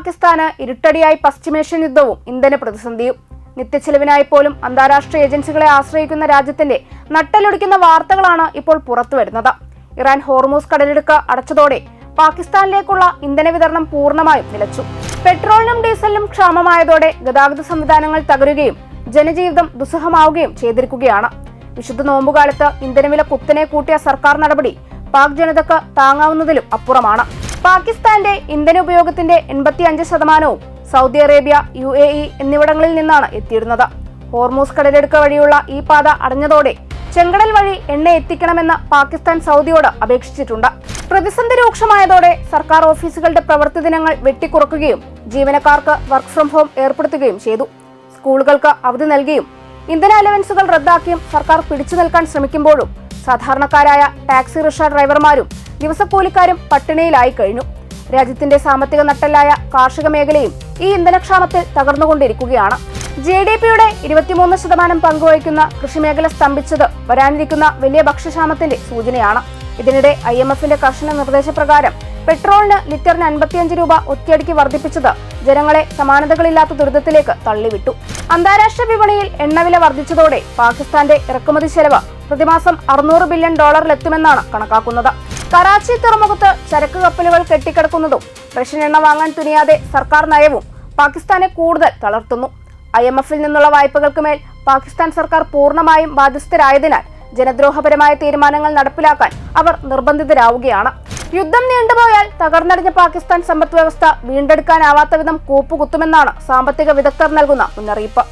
പാകിസ്ഥാന് ഇരുട്ടടിയായി പശ്ചിമേഷ്യൻ യുദ്ധവും ഇന്ധന പ്രതിസന്ധിയും. നിത്യച്ചെലവിനായി പോലും അന്താരാഷ്ട്ര ഏജൻസികളെ ആശ്രയിക്കുന്ന രാജ്യത്തിന്റെ നട്ടലൊടിക്കുന്ന വാർത്തകളാണ് ഇപ്പോൾ പുറത്തുവരുന്നത്. ഇറാൻ ഹോർമൂസ് കടലിടുക്ക് അടച്ചതോടെ പാകിസ്ഥാനിലേക്കുള്ള ഇന്ധന വിതരണം പൂർണ്ണമായും നിലച്ചു. പെട്രോളിനും ഡീസലിനും ക്ഷാമമായതോടെ ഗതാഗത സംവിധാനങ്ങൾ തകരുകയും ജനജീവിതം ദുസ്സഹമാവുകയും ചെയ്തിരിക്കുകയാണ്. വിശുദ്ധ നോമ്പുകാലത്ത് ഇന്ധനവില കുത്തനെ കൂട്ടിയ സർക്കാർ നടപടി പാക് ജനതക്ക് താങ്ങാവുന്നതിലും അപ്പുറമാണ്. പാകിസ്ഥാന്റെ ഇന്ധന ഉപയോഗത്തിന്റെ 85% സൗദി അറേബ്യ, UAE എന്നിവിടങ്ങളിൽ നിന്നാണ് എത്തിയിരുന്നത്. ഹോർമൂസ് കടലിടുക്ക് വഴിയുള്ള ഈ പാത അടഞ്ഞതോടെ ചെങ്കടൽ വഴി എണ്ണ എത്തിക്കണമെന്ന് പാകിസ്ഥാൻ സൗദിയോട് അപേക്ഷിച്ചിട്ടുണ്ട്. പ്രതിസന്ധി രൂക്ഷമായതോടെ സർക്കാർ ഓഫീസുകളുടെ പ്രവൃത്തി ദിനങ്ങൾ വെട്ടിക്കുറക്കുകയും ജീവനക്കാർക്ക് വർക്ക് ഫ്രം ഹോം ഏർപ്പെടുത്തുകയും ചെയ്തു. സ്കൂളുകൾക്ക് അവധി നൽകിയും ഇന്ധന അലവൻസുകൾ റദ്ദാക്കിയും സർക്കാർ പിടിച്ചു നിൽക്കാൻ ശ്രമിക്കുമ്പോഴും സാധാരണക്കാരായ ടാക്സി റിക്ഷ ഡ്രൈവർമാരും ദിവസക്കൂലിക്കാരും പട്ടിണിയിലായി കഴിഞ്ഞു. രാജ്യത്തിന്റെ സാമ്പത്തിക നട്ടെല്ലായ കാർഷിക മേഖലയും ഈ ഇന്ധനക്ഷാമത്തിൽ തകർന്നുകൊണ്ടിരിക്കുകയാണ്. GDP-യുടെ 23% പങ്കുവഹിക്കുന്ന കൃഷിമേഖല സ്തംഭിച്ചത് വരാനിരിക്കുന്ന വലിയ ഭക്ഷ്യക്ഷാമത്തിന്റെ സൂചനയാണ്. ഇതിനിടെ IMF-ന്റെ കർശന നിർദ്ദേശപ്രകാരം പെട്രോളിന് ലിറ്ററിന് 55 രൂപ ഒറ്റയടിക്ക് വർദ്ധിപ്പിച്ചത് ജനങ്ങളെ സമാനതകളില്ലാത്ത ദുരിതത്തിലേക്ക് തള്ളിവിട്ടു. അന്താരാഷ്ട്ര വിപണിയിൽ എണ്ണവില വർദ്ധിച്ചതോടെ പാകിസ്ഥാന്റെ ഇറക്കുമതി ചെലവ് പ്രതിമാസം $600 ബില്യൺ എത്തുമെന്നാണ് കണക്കാക്കുന്നത്. കറാച്ചി തുറമുഖത്ത് ചരക്ക് കപ്പലുകൾ കെട്ടിക്കിടക്കുന്നതും റഷ്യൻ എണ്ണ വാങ്ങാൻ തുനിയാതെ സർക്കാർ നയവും പാകിസ്ഥാനെ കൂടുതൽ തളർത്തുന്നു. IMF-ൽ നിന്നുള്ള വായ്പകൾക്ക് മേൽ പാകിസ്ഥാൻ സർക്കാർ പൂർണ്ണമായും ബാധ്യസ്ഥരായതിനാൽ ജനദ്രോഹപരമായ തീരുമാനങ്ങൾ നടപ്പിലാക്കാൻ അവർ നിർബന്ധിതരാവുകയാണ്. യുദ്ധം നീണ്ടുപോയാൽ തകർന്നടിഞ്ഞ പാകിസ്ഥാൻ സമ്പദ് വ്യവസ്ഥ വീണ്ടെടുക്കാനാവാത്ത വിധം കൂപ്പുകുത്തുമെന്നാണ് സാമ്പത്തിക വിദഗ്ധർ നൽകുന്ന മുന്നറിയിപ്പ്.